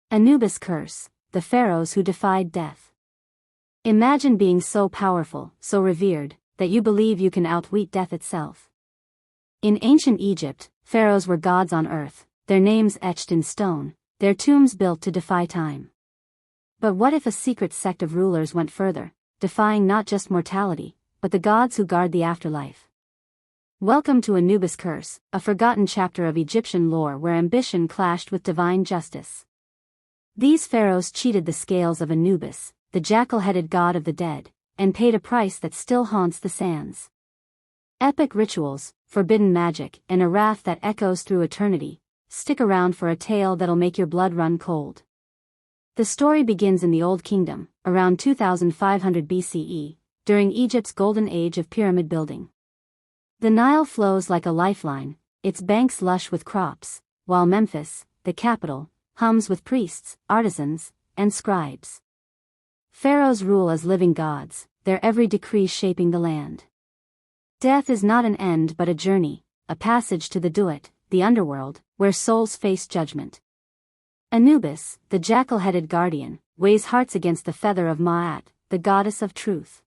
Anubis Curse, the Pharaohs Who Defied Death. Imagine being so powerful, so revered, that you believe you can outwit death itself. In ancient Egypt, pharaohs were gods on earth, their names etched in stone, their tombs built to defy time. But what if a secret sect of rulers went further, defying not just mortality, but the gods who guard the afterlife? Welcome to Anubis Curse, a forgotten chapter of Egyptian lore where ambition clashed with divine justice. These pharaohs cheated the scales of Anubis, the jackal-headed god of the dead, and paid a price that still haunts the sands. Epic rituals, forbidden magic, and a wrath that echoes through eternity. Stick around for a tale that'll make your blood run cold. The story begins in the Old Kingdom, around 2500 BCE, during Egypt's golden age of pyramid building. The Nile flows like a lifeline, its banks lush with crops, while Memphis, the capital, hums with priests, artisans, and scribes. Pharaohs rule as living gods, their every decree shaping the land. Death is not an end but a journey, a passage to the duat, the underworld, where souls face judgment. Anubis, the jackal-headed guardian, weighs hearts against the feather of Ma'at, the goddess of truth.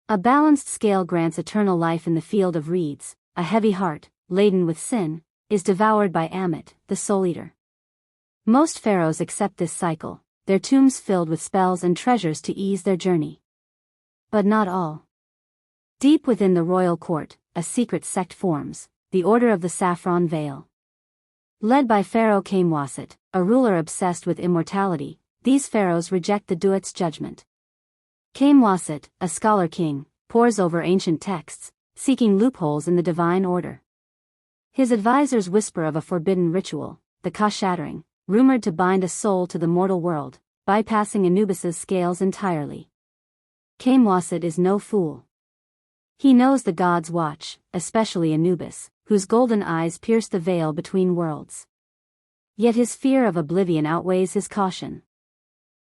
A balanced scale grants eternal life in the field of reeds. A heavy heart, laden with sin, is devoured by Ammit, the soul-eater. Most pharaohs accept this cycle, their tombs filled with spells and treasures to ease their journey. But not all. Deep within the royal court, a secret sect forms, the Order of the Saffron Veil. Led by Pharaoh Khaemwaset, a ruler obsessed with immortality, these pharaohs reject the duat's judgment. Khaemwaset, a scholar king, pores over ancient texts, seeking loopholes in the divine order. His advisors whisper of a forbidden ritual, the Ka-Shattering, rumored to bind a soul to the mortal world, bypassing Anubis's scales entirely. Khaemwaset is no fool. He knows the gods watch, especially Anubis, whose golden eyes pierce the veil between worlds. Yet his fear of oblivion outweighs his caution.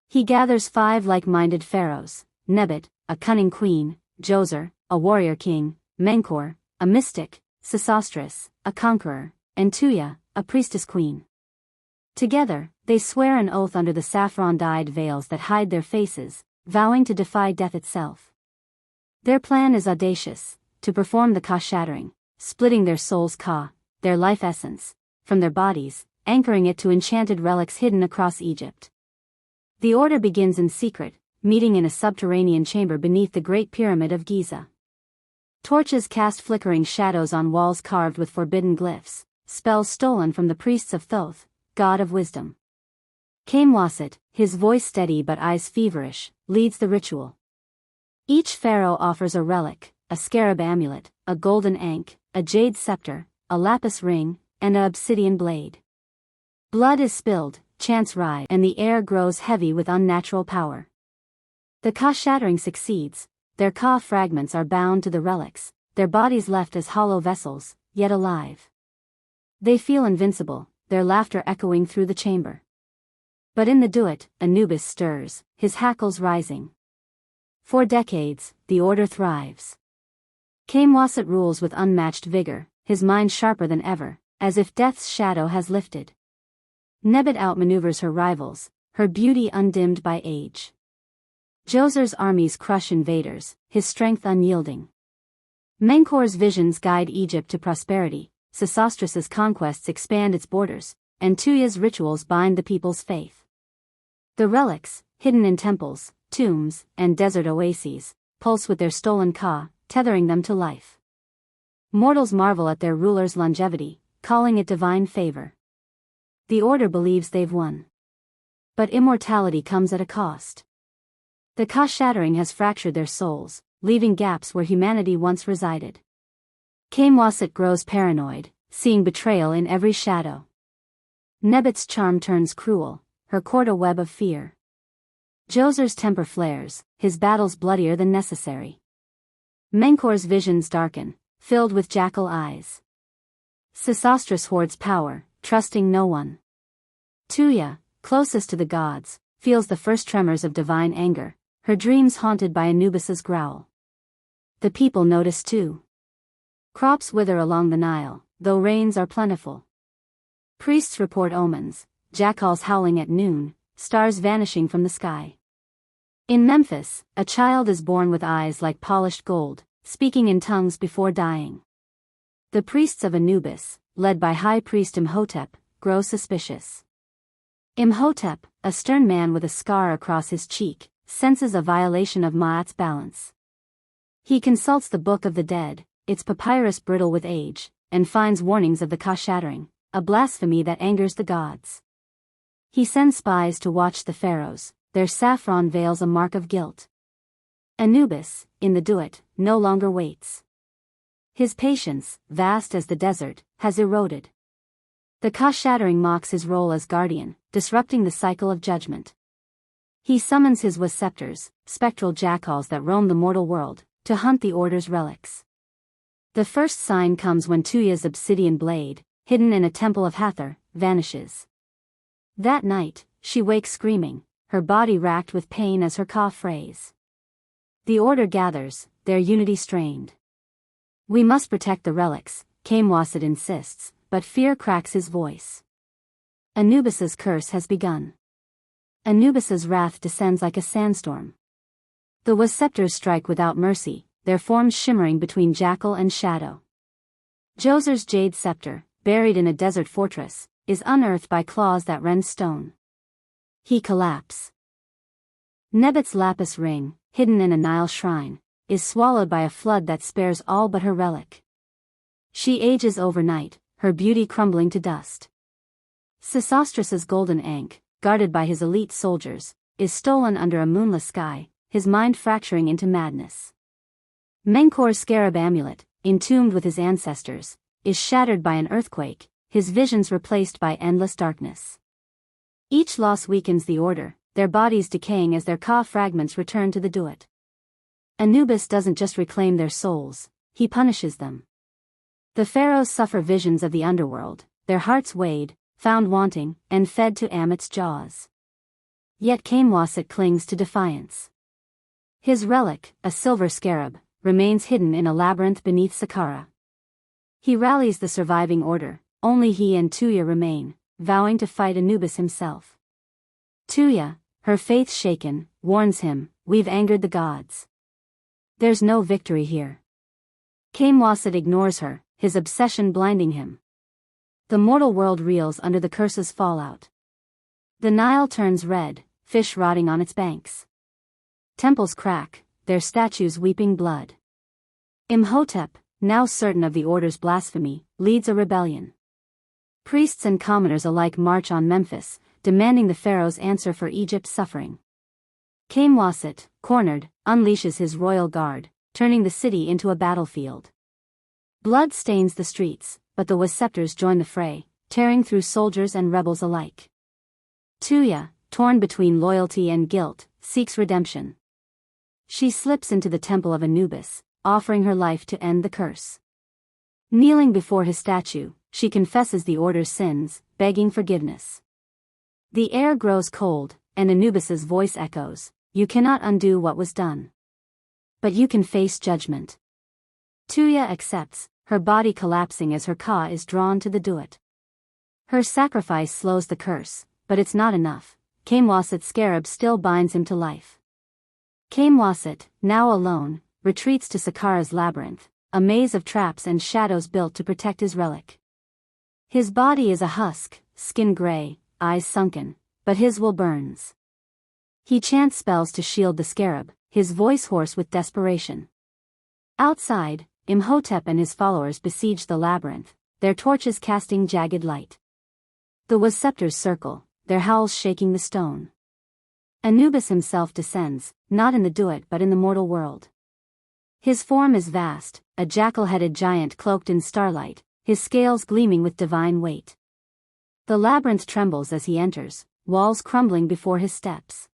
He gathers 5 like-minded pharaohs: Nebet, a cunning queen; Djoser, a warrior king; Menkaure, a mystic; Sesostris, a conqueror; and Tuya, a priestess queen. Together, they swear an oath under the saffron-dyed veils that hide their faces, vowing to defy death itself. Their plan is audacious: to perform the Ka-Shattering, splitting their souls' Ka, their life essence, from their bodies, anchoring it to enchanted relics hidden across Egypt. The order begins in secret, meeting in a subterranean chamber beneath the Great Pyramid of Giza. Torches cast flickering shadows on walls carved with forbidden glyphs, spells stolen from the priests of Thoth, god of wisdom. Khaemwaset, his voice steady but eyes feverish, leads the ritual. Each pharaoh offers a relic: a scarab amulet, a golden ankh, a jade scepter, a lapis ring, and an obsidian blade. Blood is spilled, chants rise, and the air grows heavy with unnatural power. The Ka-Shattering succeeds. Their Ka fragments are bound to the relics, their bodies left as hollow vessels, yet alive. They feel invincible, their laughter echoing through the chamber. But in the duat, Anubis stirs, his hackles rising. For decades, the order thrives. Khaemwaset rules with unmatched vigor, his mind sharper than ever, as if death's shadow has lifted. Nebet outmaneuvers her rivals, her beauty undimmed by age. Djoser's armies crush invaders, his strength unyielding. Menkaure's visions guide Egypt to prosperity, Sesostris's conquests expand its borders, and Tuya's rituals bind the people's faith. The relics, hidden in temples, tombs, and desert oases, pulse with their stolen Ka, tethering them to life. Mortals marvel at their ruler's longevity, calling it divine favor. The order believes they've won. But immortality comes at a cost. The Ka-Shattering has fractured their souls, leaving gaps where humanity once resided. Khaemwaset grows paranoid, seeing betrayal in every shadow. Nebet's charm turns cruel, her court a web of fear. Djoser's temper flares, his battles bloodier than necessary. Menkaure's visions darken, filled with jackal eyes. Sesostris hoards power, trusting no one. Tuya, closest to the gods, feels the first tremors of divine anger, her dreams haunted by Anubis's growl. The people notice too. Crops wither along the Nile, though rains are plentiful. Priests report omens, jackals howling at noon, stars vanishing from the sky. In Memphis, a child is born with eyes like polished gold, speaking in tongues before dying. The priests of Anubis, led by High Priest Imhotep, grow suspicious. Imhotep, a stern man with a scar across his cheek, senses a violation of Ma'at's balance. He consults the Book of the Dead, its papyrus brittle with age, and finds warnings of the Ka-Shattering, a blasphemy that angers the gods. He sends spies to watch the pharaohs, their saffron veils a mark of guilt. Anubis, in the duet, no longer waits. His patience, vast as the desert, has eroded. The Ka-Shattering mocks his role as guardian, disrupting the cycle of judgment. He summons his Was-Scepters, spectral jackals that roam the mortal world, to hunt the Order's relics. The first sign comes when Tuya's obsidian blade, hidden in a temple of Hathor, vanishes. That night, she wakes screaming, her body racked with pain as her Ka frays. The Order gathers, their unity strained. We must protect the relics, Khaemwaset insists, but fear cracks his voice. Anubis's curse has begun. Anubis's wrath descends like a sandstorm. The Was-Scepters strike without mercy, their forms shimmering between jackal and shadow. Djoser's jade scepter, buried in a desert fortress, is unearthed by claws that rend stone. He collapses. Nebet's lapis ring, hidden in a Nile shrine, is swallowed by a flood that spares all but her relic. She ages overnight, her beauty crumbling to dust. Sesostris's golden ankh, guarded by his elite soldiers, is stolen under a moonless sky, his mind fracturing into madness. Menkor's scarab amulet, entombed with his ancestors, is shattered by an earthquake, his visions replaced by endless darkness. Each loss weakens the Order, their bodies decaying as their Ka fragments return to the duet. Anubis doesn't just reclaim their souls, he punishes them. The pharaohs suffer visions of the underworld, their hearts weighed, found wanting, and fed to Amit's jaws. Yet Khaemwaset clings to defiance. His relic, a silver scarab, remains hidden in a labyrinth beneath Saqqara. He rallies the surviving Order, only he and Tuya remain, vowing to fight Anubis himself. Tuya, her faith shaken, warns him, "We've angered the gods. There's no victory here." Khaemwaset ignores her, his obsession blinding him. The mortal world reels under the curse's fallout. The Nile turns red, fish rotting on its banks. Temples crack, their statues weeping blood. Imhotep, now certain of the Order's blasphemy, leads a rebellion. Priests and commoners alike march on Memphis, demanding the pharaoh's answer for Egypt's suffering. Khaemwaset, cornered, unleashes his royal guard, turning the city into a battlefield. Blood stains the streets, but the Was-Scepters join the fray, tearing through soldiers and rebels alike. Tuya, torn between loyalty and guilt, seeks redemption. She slips into the temple of Anubis, offering her life to end the curse. Kneeling before his statue, she confesses the Order's sins, begging forgiveness. The air grows cold, and Anubis's voice echoes, "You cannot undo what was done. But you can face judgment." Tuya accepts, her body collapsing as her Ka is drawn to the duet. Her sacrifice slows the curse, but it's not enough. Khaemwaset's scarab still binds him to life. Khaemwaset, now alone, retreats to Saqqara's labyrinth, a maze of traps and shadows built to protect his relic. His body is a husk, skin gray, eyes sunken, but his will burns. He chants spells to shield the scarab, his voice hoarse with desperation. Outside, Imhotep and his followers besiege the labyrinth, their torches casting jagged light. The Was-Scepters circle, their howls shaking the stone. Anubis himself descends, not in the duet but in the mortal world. His form is vast, a jackal-headed giant cloaked in starlight, his scales gleaming with divine weight. The labyrinth trembles as he enters, walls crumbling before his steps.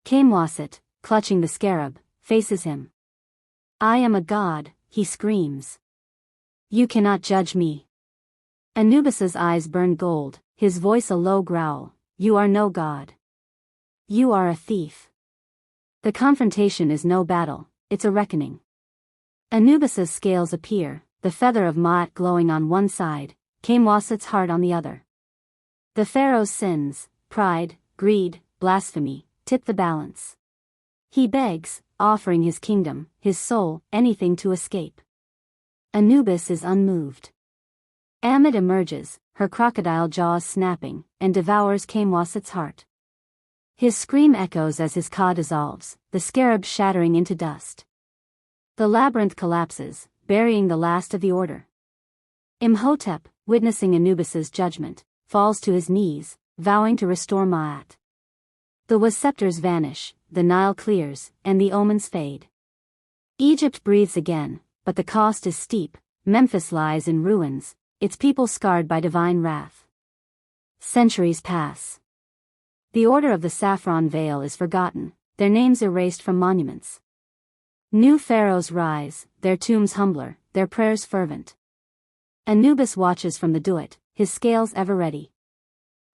Khaemwaset, clutching the scarab, faces him. "I am a god," he screams. "You cannot judge me." Anubis's eyes burn gold, his voice a low growl, "You are no god. You are a thief." The confrontation is no battle, it's a reckoning. Anubis's scales appear, the feather of Ma'at glowing on one side, Khaemwaset's heart on the other. The pharaoh's sins, pride, greed, blasphemy, tip the balance. He begs, offering his kingdom, his soul, anything to escape. Anubis is unmoved. Ammit emerges, her crocodile jaws snapping, and devours Khaemwaset's heart. His scream echoes as his Ka dissolves, the scarab shattering into dust. The labyrinth collapses, burying the last of the order. Imhotep, witnessing Anubis's judgment, falls to his knees, vowing to restore Ma'at. The Was-Scepters vanish, the Nile clears, and the omens fade. Egypt breathes again, but the cost is steep. Memphis lies in ruins, its people scarred by divine wrath. Centuries pass. The order of the Saffron Veil is forgotten, their names erased from monuments. New pharaohs rise, their tombs humbler, their prayers fervent. Anubis watches from the Duat, his scales ever ready.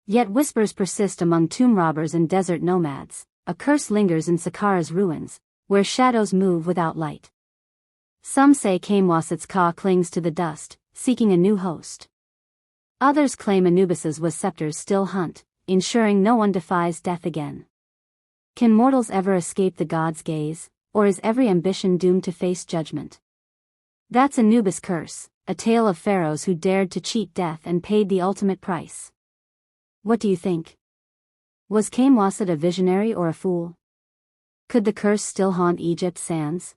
Yet whispers persist among tomb robbers and desert nomads, a curse lingers in Saqqara's ruins, where shadows move without light. Some say Khaemwaset's Ka clings to the dust, seeking a new host. Others claim Anubis's Was-Scepters still hunt, ensuring no one defies death again. Can mortals ever escape the gods' gaze, or is every ambition doomed to face judgment? That's Anubis Curse, a tale of pharaohs who dared to cheat death and paid the ultimate price. What do you think? Was Khaemwaset a visionary or a fool? Could the curse still haunt Egypt's sands?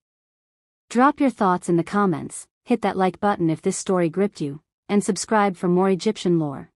Drop your thoughts in the comments, hit that like button if this story gripped you, and subscribe for more Egyptian lore.